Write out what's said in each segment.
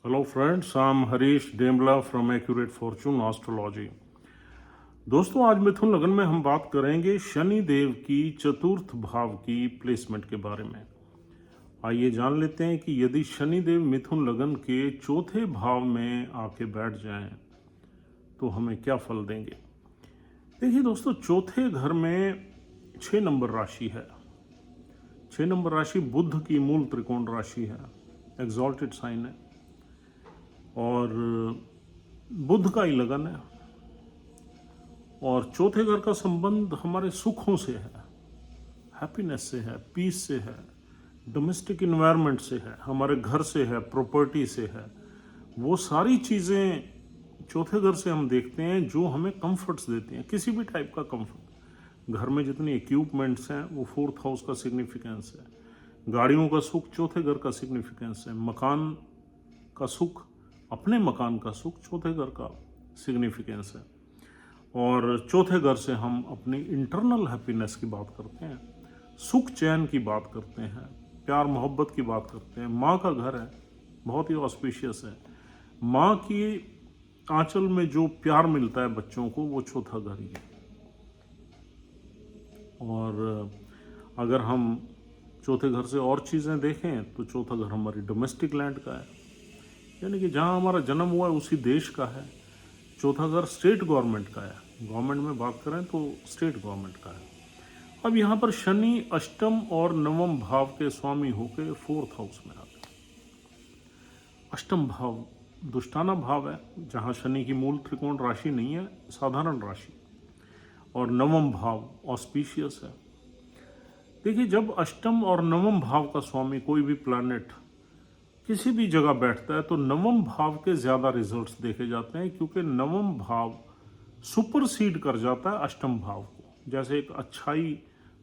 Hello friends, I'm Harish Demla from Accurate Fortune Astrology। दोस्तों, आज मिथुन लगन में हम बात करेंगे शनि देव की चतुर्थ भाव की प्लेसमेंट के बारे में। आइए जान लेते हैं कि यदि शनि देव मिथुन लगन के चौथे भाव में आके बैठ जाएं तो हमें क्या फल देंगे। देखिए दोस्तों, चौथे घर में 6 नंबर राशि है। 6 नंबर राशि बुध की मूल त्रिकोण राशि है, एग्जॉल्टेड साइन है और बुध का ही लगन है। और चौथे घर का संबंध हमारे सुखों से है, हैप्पीनेस से है, पीस से है, डोमेस्टिक इन्वायरमेंट से है, हमारे घर से है, प्रॉपर्टी से है। वो सारी चीज़ें चौथे घर से हम देखते हैं जो हमें कंफर्ट्स देती हैं, किसी भी टाइप का कंफर्ट। घर में जितनी इक्विपमेंट्स हैं वो 4th हाउस का सिग्निफिकेंस है। गाड़ियों का सुख चौथे घर का सिग्निफिकेंस है। मकान का सुख, अपने मकान का सुख चौथे घर का सिग्निफिकेंस है। और चौथे घर से हम अपनी इंटरनल हैप्पीनेस की बात करते हैं, सुख चैन की बात करते हैं, प्यार मोहब्बत की बात करते हैं। माँ का घर है, बहुत ही ऑस्पिशियस है। माँ की आंचल में जो प्यार मिलता है बच्चों को, वो चौथा घर ही है। और अगर हम चौथे घर से और चीज़ें देखें तो चौथा घर हमारी डोमेस्टिक लैंड का है, यानी कि जहाँ हमारा जन्म हुआ है उसी देश का है। चौथा घर स्टेट गवर्नमेंट का है, गवर्नमेंट में बात करें तो स्टेट गवर्नमेंट का है। अब यहाँ पर शनि अष्टम और नवम भाव के स्वामी होकर 4th हाउस में आते हैं। अष्टम भाव दुष्टाना भाव है, जहाँ शनि की मूल त्रिकोण राशि नहीं है, साधारण राशि। और नवम भाव ऑस्पिशियस है। देखिए, जब अष्टम और नवम भाव का स्वामी कोई भी प्लैनेट किसी भी जगह बैठता है तो नवम भाव के ज़्यादा रिजल्ट्स देखे जाते हैं, क्योंकि नवम भाव सुपरसीड कर जाता है अष्टम भाव को। जैसे एक अच्छाई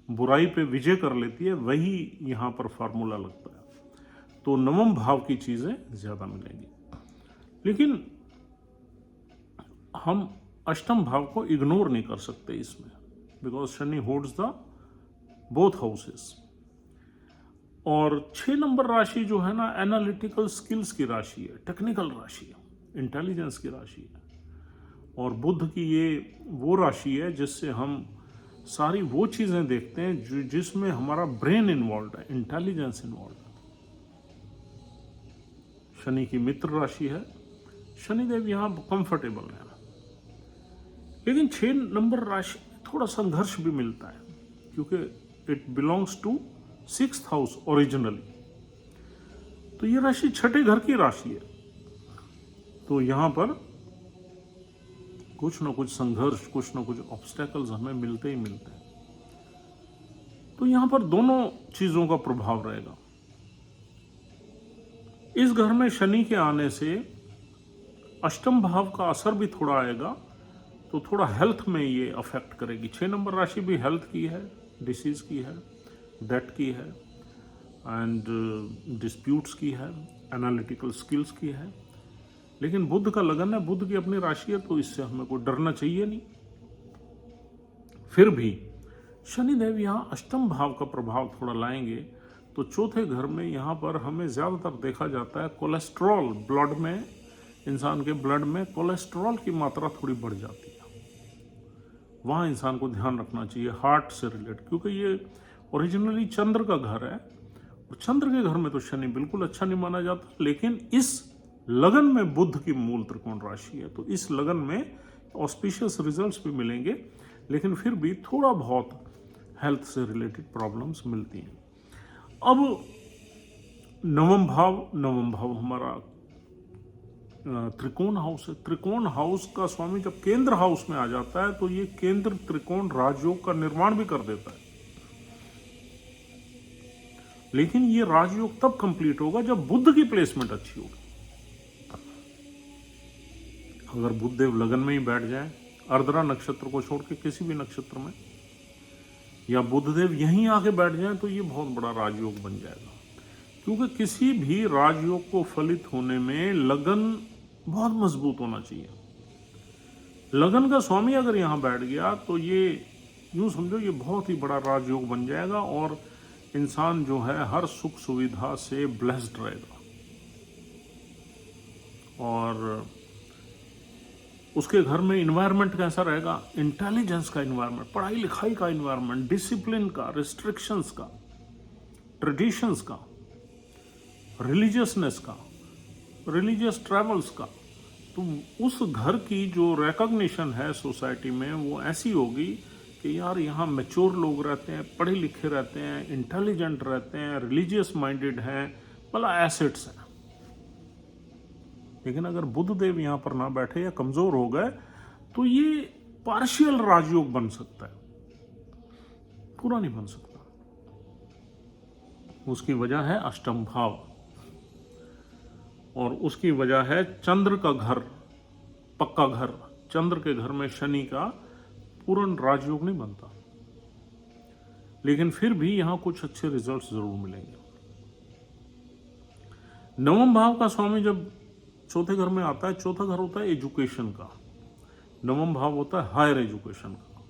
बुराई पे विजय कर लेती है, वही यहाँ पर फार्मूला लगता है। तो नवम भाव की चीज़ें ज़्यादा मिलेंगी। लेकिन हम अष्टम भाव को इग्नोर नहीं कर सकते इसमें, because Shani holds the both houses. और 6 नंबर राशि जो है ना, एनालिटिकल स्किल्स की राशि है, टेक्निकल राशि है, इंटेलिजेंस की राशि है। और बुध की ये वो राशि है जिससे हम सारी वो चीज़ें देखते हैं जिसमें हमारा ब्रेन इन्वॉल्व है, इंटेलिजेंस इन्वॉल्व है। शनि की मित्र राशि है, शनिदेव यहाँ कंफर्टेबल है। लेकिन 6 नंबर राशि थोड़ा संघर्ष भी मिलता है, क्योंकि it belongs to 6th house originally. तो ये राशि छठे घर की राशि है। तो यहां पर कुछ ना कुछ संघर्ष, कुछ ना कुछ ऑब्स्टेकल्स हमें मिलते ही मिलते हैं। तो यहां पर दोनों चीजों का प्रभाव रहेगा। इस घर में शनि के आने से अष्टम भाव का असर भी थोड़ा आएगा, तो थोड़ा हेल्थ में ये अफेक्ट करेगी। 6 नंबर राशि भी हेल्थ की है, डिसीज की है, डेट की है, एंड डिस्प्यूट्स की है, एनालिटिकल स्किल्स की है। लेकिन बुध का लगन है, बुध की अपनी राशि है, तो इससे हमें कोई डरना चाहिए नहीं। फिर भी शनिदेव यहाँ अष्टम भाव का प्रभाव थोड़ा लाएंगे, तो चौथे घर में यहाँ पर हमें ज़्यादातर देखा जाता है कोलेस्ट्रॉल, ब्लड में, इंसान के ब्लड में कोलेस्ट्रॉल की मात्रा थोड़ी बढ़ जाती है। वहाँ इंसान को ध्यान रखना चाहिए, हार्ट से रिलेटेड, क्योंकि ये ओरिजिनली चंद्र का घर है। और चंद्र के घर में तो शनि बिल्कुल अच्छा नहीं माना जाता, लेकिन इस लगन में बुध की मूल त्रिकोण राशि है, तो इस लगन में ऑस्पिशियस रिजल्ट्स भी मिलेंगे, लेकिन फिर भी थोड़ा बहुत हेल्थ से रिलेटेड प्रॉब्लम्स मिलती हैं। अब नवम भाव हमारा त्रिकोण हाउस है। त्रिकोण हाउस का स्वामी जब केंद्र हाउस में आ जाता है तो ये केंद्र त्रिकोण राजयोग का निर्माण भी कर देता है। लेकिन ये राजयोग तब कंप्लीट होगा जब बुध की प्लेसमेंट अच्छी होगी। अगर बुधदेव लगन में ही बैठ जाए, अर्द्रा नक्षत्र को छोड़ के किसी भी नक्षत्र में, या बुधदेव यहीं आके बैठ जाए, तो ये बहुत बड़ा राजयोग बन जाएगा। क्योंकि किसी भी राजयोग को फलित होने में लगन बहुत मजबूत होना चाहिए। लगन का स्वामी अगर यहाँ बैठ गया तो ये यूँ समझो ये बहुत ही बड़ा राजयोग बन जाएगा, और इंसान जो है हर सुख सुविधा से ब्लेस्ड रहेगा। और उसके घर में इन्वायरमेंट कैसा रहेगा, इंटेलिजेंस का इन्वायरमेंट, पढ़ाई लिखाई का इन्वायरमेंट, डिसिप्लिन का, रिस्ट्रिक्शंस का, ट्रेडिशंस का, रिलीजियसनेस का, रिलीजियस ट्रैवल्स का। तो उस घर की जो रिकॉग्निशन है सोसाइटी में वो ऐसी होगी कि यार यहाँ मैच्योर लोग रहते हैं, पढ़े लिखे रहते हैं, इंटेलिजेंट रहते हैं, रिलीजियस माइंडेड हैं, मतलब एसेट्स हैं। लेकिन अगर बुद्ध देव यहाँ पर ना बैठे या कमजोर हो गए तो ये पार्शियल राजयोग बन सकता है, पूरा नहीं बन सकता। उसकी वजह है अष्टम भाव, और उसकी वजह है चंद्र का घर, पक्का घर। चंद्र के घर में शनि का पूर्ण राजयोग नहीं बनता, लेकिन फिर भी यहां कुछ अच्छे रिजल्ट्स जरूर मिलेंगे। नवम भाव का स्वामी जब चौथे घर में आता है, चौथा घर होता है एजुकेशन का, नवम भाव होता है हायर एजुकेशन का।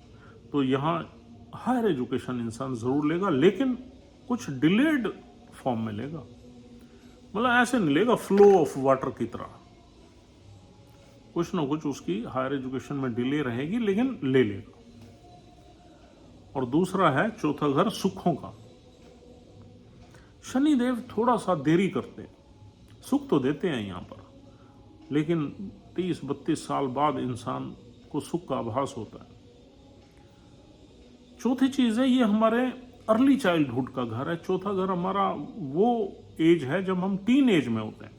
तो यहाँ हायर एजुकेशन इंसान जरूर लेगा, लेकिन कुछ डिलेड फॉर्म में लेगा, मतलब ऐसे नहीं लेगा फ्लो ऑफ वाटर की तरह, कुछ ना कुछ उसकी हायर एजुकेशन में डिले रहेगी, लेकिन ले लेगा। और दूसरा है चौथा घर सुखों का। शनिदेव थोड़ा सा देरी करते हैं, सुख तो देते हैं यहाँ पर, लेकिन 30-32 साल बाद इंसान को सुख का आभास होता है। चौथी चीज है, ये हमारे अर्ली चाइल्डहुड का घर है। चौथा घर हमारा वो एज है जब हम टीन एज में होते हैं।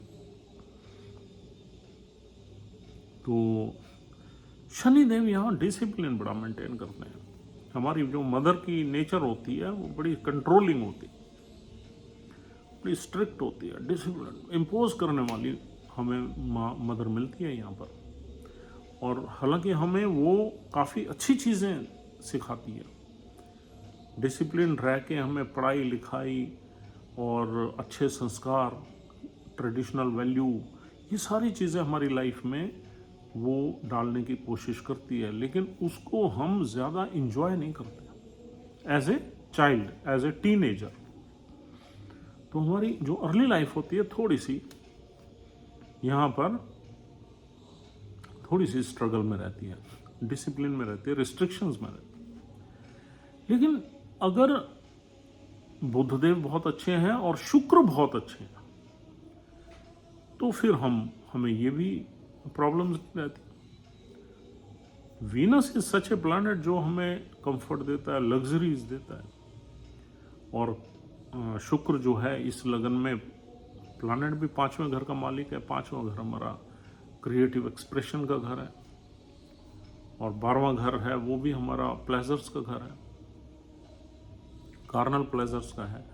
तो शनिदेव यहाँ डिसिप्लिन बड़ा मेंटेन करते हैं। हमारी जो मदर की नेचर होती है वो बड़ी कंट्रोलिंग होती है, बड़ी स्ट्रिक्ट होती है, डिसिप्लिन इम्पोज करने वाली हमें मदर मिलती है यहाँ पर। और हालांकि हमें वो काफ़ी अच्छी चीज़ें सिखाती है, डिसिप्लिन रह के हमें पढ़ाई लिखाई और अच्छे संस्कार, ट्रेडिशनल वैल्यू, ये सारी चीज़ें हमारी लाइफ में वो डालने की कोशिश करती है, लेकिन उसको हम ज़्यादा इंजॉय नहीं करते as a child, as a teenager. तो हमारी जो अर्ली लाइफ होती है थोड़ी सी यहाँ पर थोड़ी सी स्ट्रगल में रहती है, डिसिप्लिन में रहती है, रिस्ट्रिक्शंस में रहती है। लेकिन अगर बुधदेव बहुत अच्छे हैं और शुक्र बहुत अच्छे हैं तो फिर हमें ये भी प्रॉब्लम्स रहती। Venus is such A planet जो हमें कंफर्ट देता है, लग्जरीज देता है। और शुक्र जो है इस लगन में प्लैनेट भी 5वें घर का मालिक है। 5वां घर हमारा क्रिएटिव एक्सप्रेशन का घर है, और 12वां घर है वो भी हमारा प्लेजर्स का घर है, कार्नल प्लेजर्स का है।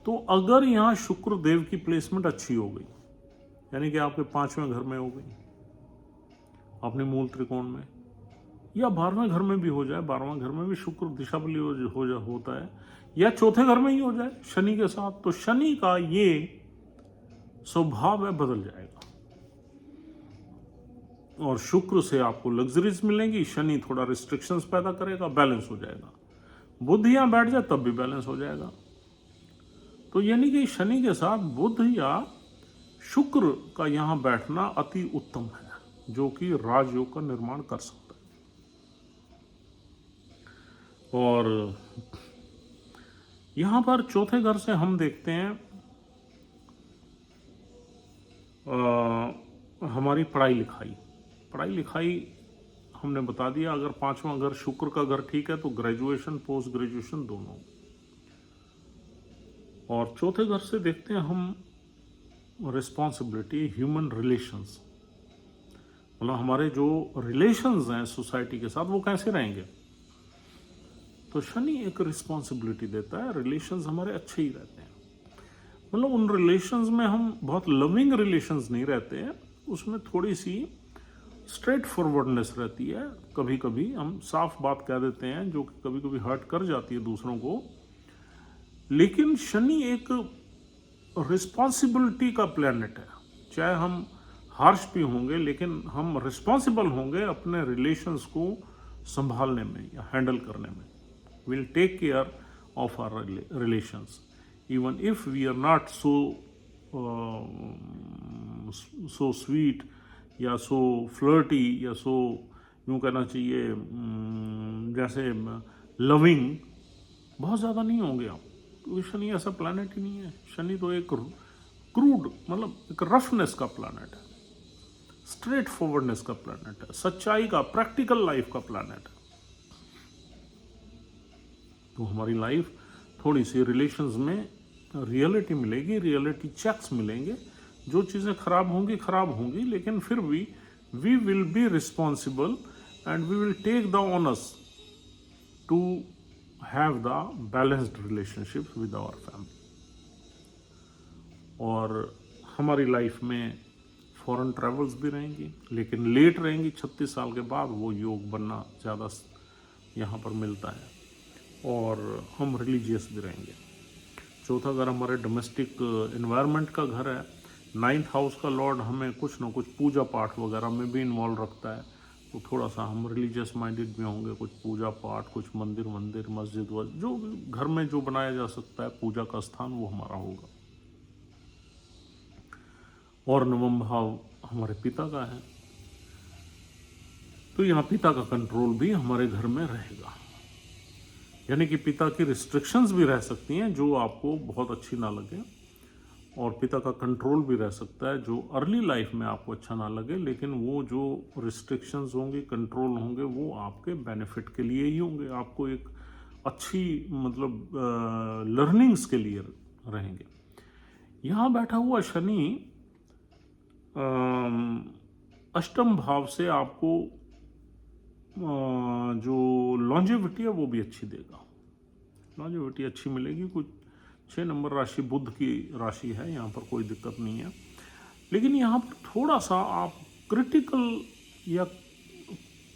तो अगर यहाँ शुक्र देव की प्लेसमेंट अच्छी हो गई, यानी कि आपके 5वें घर में हो गई, अपने मूल त्रिकोण में, या 12वें घर में भी हो जाए, 12वां घर में भी शुक्र दिशा बली होता है, या चौथे घर में ही हो जाए शनि के साथ, तो शनि का ये स्वभाव है बदल जाएगा, और शुक्र से आपको लग्जरीज मिलेंगी, शनि थोड़ा रिस्ट्रिक्शंस पैदा करेगा, बैलेंस हो जाएगा। बुध यहाँ बैठ जाए तब भी बैलेंस हो जाएगा। तो यानी कि शनि के साथ बुध या शुक्र का यहाँ बैठना अति उत्तम है, जो कि राजयोग का निर्माण कर सकता है। और यहाँ पर चौथे घर से हम देखते हैं हमारी पढ़ाई लिखाई हमने बता दिया। अगर 5वां घर शुक्र का घर ठीक है तो ग्रेजुएशन, पोस्ट ग्रेजुएशन दोनों। और चौथे घर से देखते हैं हम रिस्पॉन्सिबिलिटी, ह्यूमन रिलेशंस, मतलब हमारे जो रिलेशंस हैं सोसाइटी के साथ वो कैसे रहेंगे। तो शनि एक रिस्पॉन्सिबिलिटी देता है, रिलेशंस हमारे अच्छे ही रहते हैं, मतलब उन रिलेशंस में हम बहुत लविंग रिलेशंस नहीं रहते हैं, उसमें थोड़ी सी स्ट्रेट फॉरवर्डनेस रहती है। कभी कभी हम साफ बात कह देते हैं जो कि कभी कभी हर्ट कर जाती है दूसरों को। लेकिन शनि एक रिस्पॉन्सिबिलिटी का प्लैनेट है, चाहे हम हार्श भी होंगे लेकिन हम रिस्पॉन्सिबल होंगे अपने रिलेशंस को संभालने में या हैंडल करने में। Will take care of our relations even if we are not so sweet या सो फ्लर्टी या सो यूँ कहना चाहिए जैसे लविंग बहुत ज़्यादा नहीं होंगे आप, क्योंकि शनि ऐसा प्लैनेट ही नहीं है। शनि तो एक क्रूड मतलब एक रफनेस का प्लैनेट है, स्ट्रेट फॉरवर्डनेस का प्लैनेट है, सच्चाई का, प्रैक्टिकल लाइफ का प्लैनेट है। तो हमारी लाइफ थोड़ी सी रिलेशंस में रियलिटी मिलेगी, रियलिटी चेक्स मिलेंगे। जो चीज़ें खराब होंगी, लेकिन फिर भी we will be responsible and we will take the onus to have the balanced relationship with our family. और हमारी लाइफ में फॉरेन ट्रैवल्स भी रहेंगी, लेकिन लेट रहेंगी। 36 साल के बाद वो योग बनना ज़्यादा यहाँ पर मिलता है। और हम रिलीजियस भी रहेंगे। चौथा घर हमारे डोमेस्टिक इन्वायरमेंट का घर है। 9th हाउस का लॉर्ड हमें कुछ ना कुछ पूजा पाठ वगैरह में भी इन्वॉल्व रखता है, तो थोड़ा सा हम रिलीजियस माइंडेड भी होंगे। कुछ पूजा पाठ, कुछ मंदिर मस्जिद जो घर में जो बनाया जा सकता है पूजा का स्थान, वो हमारा होगा। और 9वां भाव हमारे पिता का है, तो यहाँ पिता का कंट्रोल भी हमारे घर में रहेगा। यानी कि पिता की रिस्ट्रिक्शंस भी रह सकती हैं जो आपको बहुत अच्छी ना लगे, और पिता का कंट्रोल भी रह सकता है जो अर्ली लाइफ में आपको अच्छा ना लगे, लेकिन वो जो रिस्ट्रिक्शंस होंगे, कंट्रोल होंगे, वो आपके बेनिफिट के लिए ही होंगे, आपको एक अच्छी मतलब लर्निंग्स के लिए रहेंगे। यहाँ बैठा हुआ शनि अष्टम भाव से आपको जो लॉन्जेविटी है वो भी अच्छी देगा। लॉन्जेविटी अच्छी मिलेगी। कुछ 6 नंबर राशि बुध की राशि है, यहाँ पर कोई दिक्कत नहीं है। लेकिन यहाँ पर थोड़ा सा आप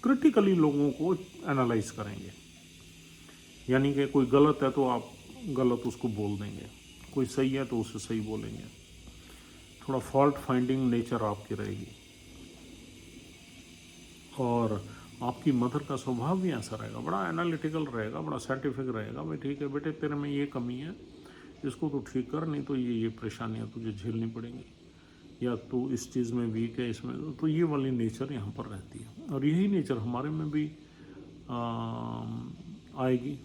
क्रिटिकली लोगों को एनालाइज करेंगे। यानी कि कोई गलत है तो आप गलत उसको बोल देंगे, कोई सही है तो उसे सही बोलेंगे। थोड़ा फॉल्ट फाइंडिंग नेचर आपकी रहेगी। और आपकी मदर का स्वभाव भी ऐसा रहेगा, बड़ा एनालिटिकल रहेगा, बड़ा साइंटिफिक रहेगा। भाई ठीक है बेटे, तेरे में ये कमी है, इसको तो ठीक कर, नहीं तो ये परेशानियाँ तुझे झेलनी पड़ेंगी, या तू इस चीज़ में वीक है, इसमें तो ये वाली नेचर यहाँ पर रहती है। और यही नेचर हमारे में भी आएगी।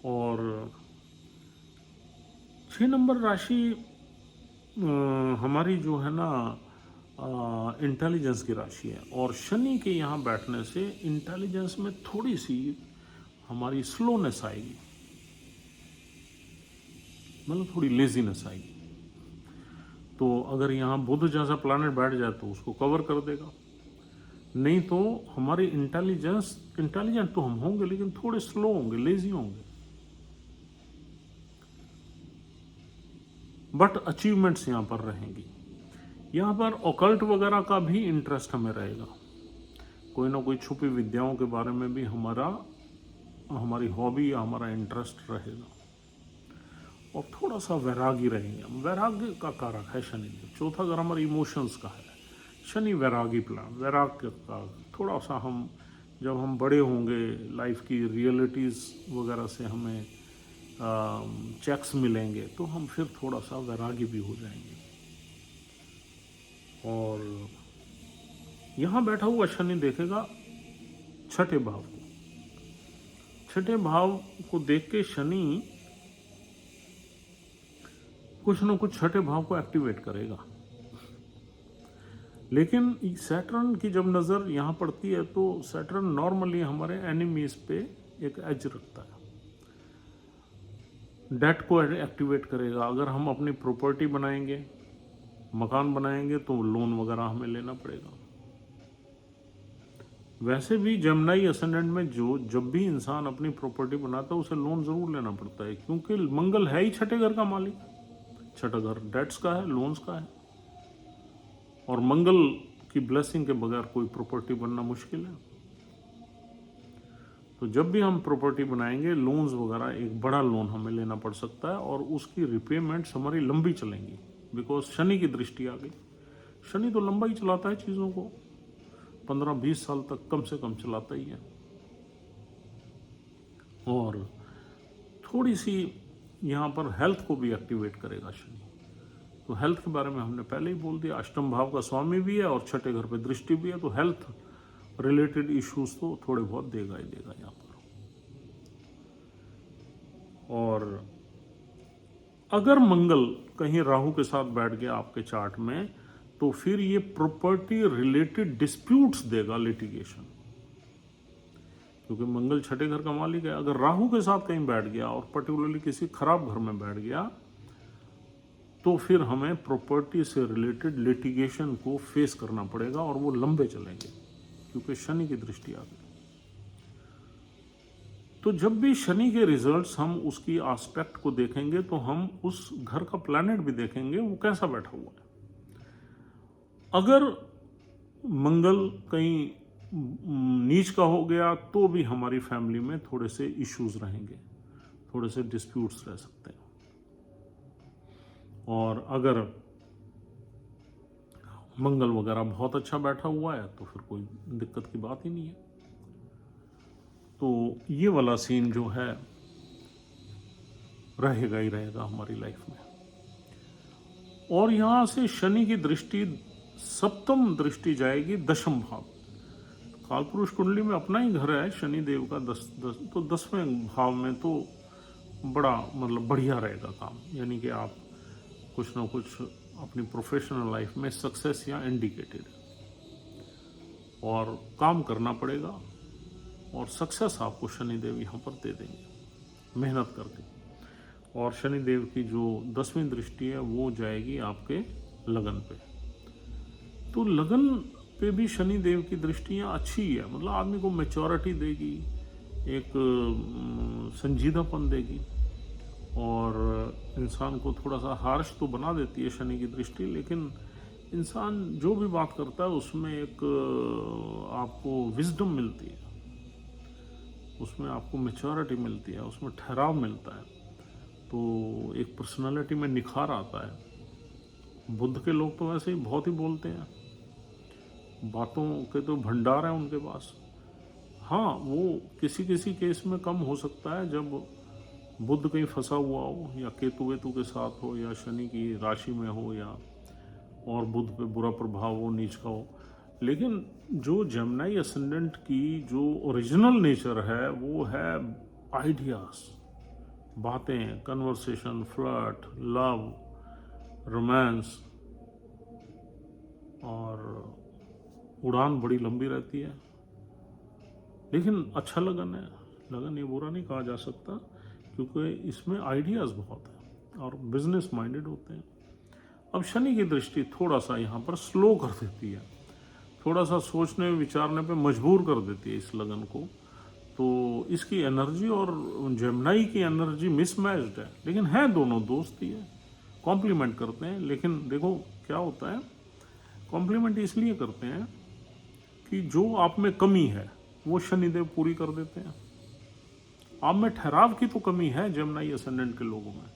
और 6 नंबर राशि हमारी जो है ना इंटेलिजेंस की राशि है, और शनि के यहाँ बैठने से इंटेलिजेंस में थोड़ी सी हमारी स्लोनेस आएगी, मतलब थोड़ी लेजीनेस आएगी। तो अगर यहाँ बुध जैसा प्लैनेट बैठ जाए तो उसको कवर कर देगा। नहीं तो हमारी इंटेलिजेंट तो हम होंगे, लेकिन थोड़े स्लो होंगे, लेजी होंगे, बट अचीवमेंट्स यहाँ पर रहेंगी। यहाँ पर ऑकल्ट वगैरह का भी इंटरेस्ट हमें रहेगा। कोई ना कोई छुपी विद्याओं के बारे में भी हमारी हॉबी या हमारा इंटरेस्ट रहेगा। और थोड़ा सा वैरागी रहेंगे। वैराग्य का कारक है शनि। चौथा घर हमारे इमोशंस का है। शनि वैरागी वैराग्य का थोड़ा सा जब हम बड़े होंगे, लाइफ की रियलिटीज़ वगैरह से हमें चेक्स मिलेंगे, तो हम फिर थोड़ा सा वैरागी भी हो जाएंगे। और यहाँ बैठा हुआ शनि देखेगा 6ठे भाव को। 6ठे भाव को देख के शनि कुछ ना कुछ 6ठे भाव को एक्टिवेट करेगा। लेकिन सैटर्न की जब नज़र यहाँ पड़ती है तो सैटर्न नॉर्मली हमारे एनिमीज पे एक एज रखता है, डेट को एक्टिवेट करेगा। अगर हम अपनी प्रॉपर्टी बनाएंगे, मकान बनाएंगे, तो लोन वगैरह हमें लेना पड़ेगा। वैसे भी जेमिनी असेंडेंट में जब भी इंसान अपनी प्रॉपर्टी बनाता है उसे लोन ज़रूर लेना पड़ता है, क्योंकि मंगल है ही 6ठे घर का मालिक। 6ठा घर डेट्स का है, लोन्स का है, और मंगल की ब्लेसिंग के बगैर कोई प्रॉपर्टी बनना मुश्किल है। तो जब भी हम प्रॉपर्टी बनाएंगे, लोन्स वगैरह, एक बड़ा लोन हमें लेना पड़ सकता है, और उसकी रिपेमेंट्स हमारी लंबी चलेंगी, बिकॉज शनि की दृष्टि आ गई। शनि तो लंबा ही चलाता है चीज़ों को, 15-20 साल तक कम से कम चलाता ही है। और थोड़ी सी यहाँ पर हेल्थ को भी एक्टिवेट करेगा शनि। तो हेल्थ के बारे में हमने पहले ही बोल दिया, अष्टम भाव का स्वामी भी है और छठे घर पे दृष्टि भी है, तो हेल्थ रिलेटेड इश्यूज तो थोड़े बहुत देगा ही देगा यहाँ पर। और अगर मंगल कहीं राहु के साथ बैठ गया आपके चार्ट में, तो फिर ये प्रॉपर्टी रिलेटेड डिस्प्यूट्स देगा, लिटिगेशन, क्योंकि मंगल छठे घर का मालिक है। अगर राहु के साथ कहीं बैठ गया और पर्टिकुलरली किसी खराब घर में बैठ गया, तो फिर हमें प्रॉपर्टी से रिलेटेड लिटिगेशन को फेस करना पड़ेगा और वो लंबे चलेंगे, क्योंकि शनि की दृष्टि आ गई। तो जब भी शनि के रिजल्ट्स हम उसकी एस्पेक्ट को देखेंगे, तो हम उस घर का प्लैनेट भी देखेंगे वो कैसा बैठा हुआ है। अगर मंगल कहीं नीच का हो गया, तो भी हमारी फैमिली में थोड़े से इश्यूज रहेंगे, थोड़े से डिस्प्यूट्स रह सकते हैं। और अगर मंगल वगैरह बहुत अच्छा बैठा हुआ है, तो फिर कोई दिक्कत की बात ही नहीं है। तो ये वाला सीन जो है रहेगा ही रहेगा हमारी लाइफ में। और यहाँ से शनि की दृष्टि, सप्तम दृष्टि जाएगी दशम भाव। कालपुरुष कुंडली में अपना ही घर है शनि देव का, तो 10वें भाव में तो बड़ा मतलब बढ़िया रहेगा काम, यानी कि आप कुछ ना कुछ अपनी प्रोफेशनल लाइफ में सक्सेस या इंडिकेटेड, और काम करना पड़ेगा और सक्सेस आपको शनिदेव यहाँ पर दे देंगे मेहनत करके। और शनिदेव की जो 10वीं दृष्टि है वो जाएगी आपके लगन पे। तो लगन पे भी शनिदेव की दृष्टियाँ अच्छी है, मतलब आदमी को मैच्योरिटी देगी, एक संजीदापन देगी, और इंसान को थोड़ा सा हार्श तो बना देती है शनि की दृष्टि, लेकिन इंसान जो भी बात करता है उसमें एक आपको विजडम मिलती है, उसमें आपको मैच्योरिटी मिलती है, उसमें ठहराव मिलता है, तो एक पर्सनालिटी में निखार आता है। बुद्ध के लोग तो वैसे ही बहुत ही बोलते हैं, बातों के तो भंडार है उनके पास। हाँ, वो किसी किसी केस में कम हो सकता है, जब बुद्ध कहीं फंसा हुआ हो, या केतु वेतु के साथ हो, या शनि की राशि में हो, या और बुद्ध पे बुरा प्रभाव हो, नीच का हो। लेकिन जो जेमिनी असेंडेंट की जो ओरिजिनल नेचर है वो है आइडियाज, बातें, कन्वर्सेशन, फ्लर्ट, लव, रोमांस, और उड़ान बड़ी लंबी रहती है। लेकिन अच्छा लगन है, लगन ये बुरा नहीं कहा जा सकता, क्योंकि इसमें आइडियाज़ बहुत हैं और बिजनेस माइंडेड होते हैं। अब शनि की दृष्टि थोड़ा सा यहाँ पर स्लो कर देती है, थोड़ा सा सोचने विचारने पे मजबूर कर देती है इस लगन को। तो इसकी एनर्जी और जेमिनी की एनर्जी मिसमैच्ड है, लेकिन है दोनों दोस्त ही है, कॉम्प्लीमेंट करते हैं। लेकिन देखो क्या होता है, कॉम्प्लीमेंट इसलिए करते हैं कि जो आप में कमी है वो शनिदेव पूरी कर देते हैं। आप में ठहराव की तो कमी है जेमिनी असेंडेंट के लोगों में,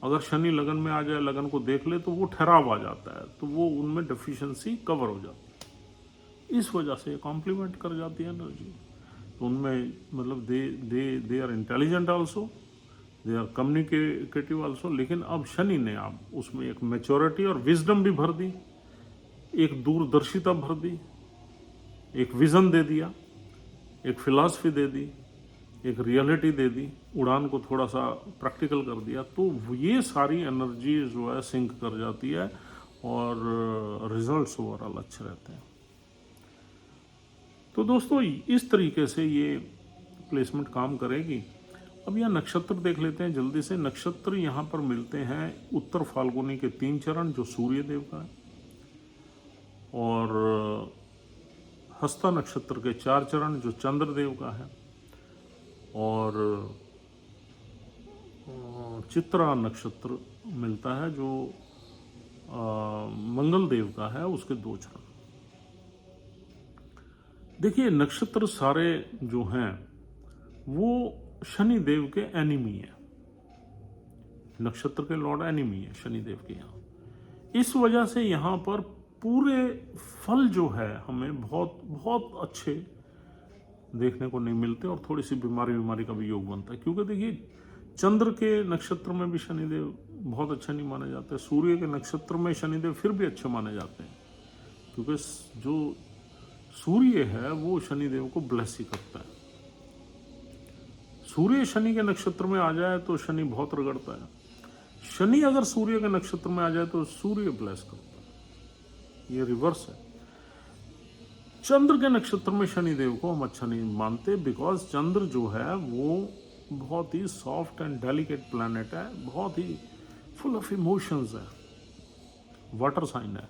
अगर शनि लगन में आ जाए, लगन को देख ले, तो वो ठहराव आ जाता है, तो वो उनमें डेफिशिएंसी कवर हो जाती है। इस वजह से कॉम्प्लीमेंट कर जाती है एनर्जी। तो उनमें मतलब they are intelligent also, they are communicative also. लेकिन अब शनि ने आप उसमें एक मैच्योरिटी और विजडम भी भर दी, एक दूरदर्शिता भर दी, एक विजन दे दिया, एक फिलॉसफी दे दी, एक रियलिटी दे दी, उड़ान को थोड़ा सा प्रैक्टिकल कर दिया। तो ये सारी एनर्जी जो है सिंक कर जाती है और रिजल्ट्स ओवरऑल अच्छे रहते हैं। तो दोस्तों इस तरीके से ये प्लेसमेंट काम करेगी। अब यह नक्षत्र देख लेते हैं जल्दी से। नक्षत्र यहाँ पर मिलते हैं उत्तर फाल्गुनी के 3 चरण जो सूर्य देव का है, और हस्ता नक्षत्र के 4 चरण जो चंद्रदेव का है, और चित्रा नक्षत्र मिलता है जो मंगल देव का है, उसके 2 चरण। देखिए नक्षत्र सारे जो हैं वो शनि देव के एनिमी है, नक्षत्र के लॉर्ड एनिमी है शनि देव के यहाँ। इस वजह से यहाँ पर पूरे फल जो है हमें बहुत बहुत अच्छे देखने को नहीं मिलते, और थोड़ी सी बीमारी का भी योग बनता है। क्योंकि देखिए चंद्र के नक्षत्र में भी शनिदेव बहुत अच्छे नहीं माने जाते। सूर्य के नक्षत्र में शनिदेव फिर भी अच्छे माने जाते हैं, क्योंकि जो सूर्य है वो शनिदेव को ब्लेस ही करता है। सूर्य शनि के नक्षत्र में आ जाए तो शनि बहुत रगड़ता है, शनि अगर सूर्य के नक्षत्र में आ जाए तो सूर्य ब्लेस करता है। ये रिवर्स है। चंद्र के नक्षत्र में शनिदेव को हम अच्छा नहीं मानते, बिकॉज चंद्र जो है वो बहुत ही सॉफ्ट एंड डेलिकेट प्लैनेट है, बहुत ही फुल ऑफ इमोशंस है, वाटर साइन है।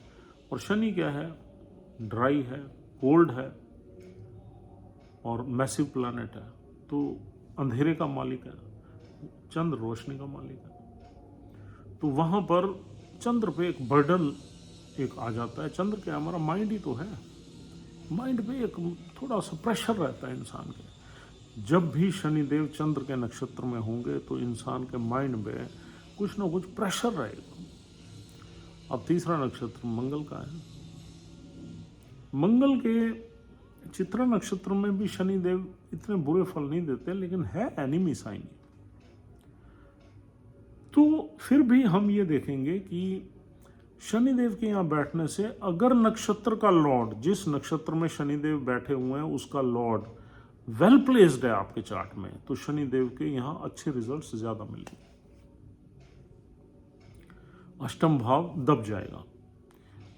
और शनि क्या है, ड्राई है, कोल्ड है और मैसिव प्लैनेट है, तो अंधेरे का मालिक है, चंद्र रोशनी का मालिक है। तो वहाँ पर चंद्र पे एक बर्डन एक आ जाता है। चंद्र क्या, हमारा माइंड ही तो है, माइंड पे एक थोड़ा सा प्रेशर रहता है इंसान के। जब भी शनिदेव चंद्र के नक्षत्र में होंगे तो इंसान के माइंड में कुछ ना कुछ प्रेशर रहेगा। अब तीसरा नक्षत्र मंगल का है। मंगल के चित्रा नक्षत्र में भी शनिदेव इतने बुरे फल नहीं देते, लेकिन है एनिमी साइन। तो फिर भी हम ये देखेंगे कि शनिदेव के यहाँ बैठने से अगर नक्षत्र का लॉर्ड, जिस नक्षत्र में शनिदेव बैठे हुए हैं उसका लॉर्ड वेल प्लेस्ड है आपके चार्ट में, तो शनिदेव के यहाँ अच्छे रिजल्ट्स ज्यादा मिलेंगे। अष्टम भाव दब जाएगा।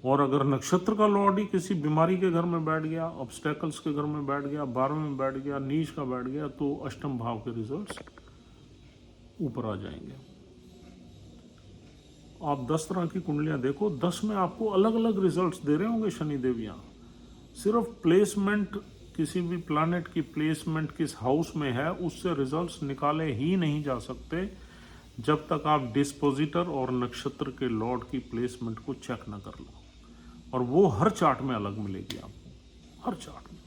और अगर नक्षत्र का लॉर्ड ही किसी बीमारी के घर में बैठ गया, ऑब्स्टेकल्स के घर में बैठ गया, 12वें में बैठ गया, नीच का बैठ गया, तो अष्टम भाव के रिजल्ट्स ऊपर आ जाएंगे। आप 10 तरह की कुंडलियां देखो, 10 में आपको अलग अलग रिजल्ट्स दे रहे होंगे शनिदेव। यहाँ सिर्फ प्लेसमेंट, किसी भी प्लैनेट की प्लेसमेंट किस हाउस में है उससे रिजल्ट्स निकाले ही नहीं जा सकते जब तक आप डिस्पोजिटर और नक्षत्र के लॉर्ड की प्लेसमेंट को चेक ना कर लो। और वो हर चार्ट में अलग मिलेगी आपको, हर चार्ट में।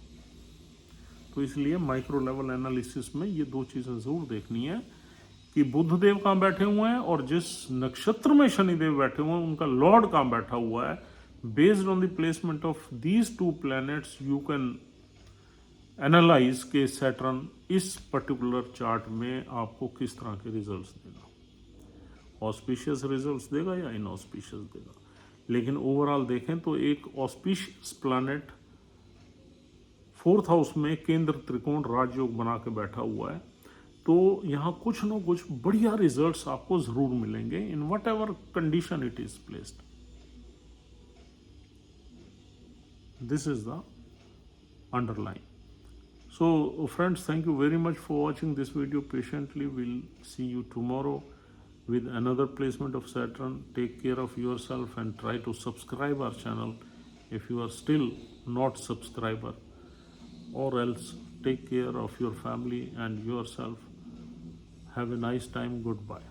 तो इसलिए माइक्रो लेवल एनालिसिस में ये दो चीजें जरूर देखनी है कि बुध देव कहाँ बैठे हुए हैं और जिस नक्षत्र में शनिदेव बैठे हुए हैं उनका लॉर्ड कहाँ बैठा हुआ है। Based on the placement of these two planets you can analyse के सैटर्न इस पर्टिकुलर चार्ट में आपको किस तरह के रिजल्ट्स देगा, ऑस्पिशियस रिजल्ट्स देगा या इनऑस्पिशियस देगा। लेकिन ओवरऑल देखें तो एक ऑस्पिशियस प्लैनेट 4th हाउस में केंद्र त्रिकोण राजयोग बना के बैठा हुआ है, तो यहाँ कुछ न कुछ बढ़िया रिजल्ट्स आपको जरूर मिलेंगे in what ever condition it is placed. This is the underline. So friends, thank you very much for watching this video patiently. We'll see you tomorrow with another placement of Saturn. Take care of yourself and try to subscribe our channel if you are still not subscriber, or else take care of your family and yourself. Have a nice time. Goodbye.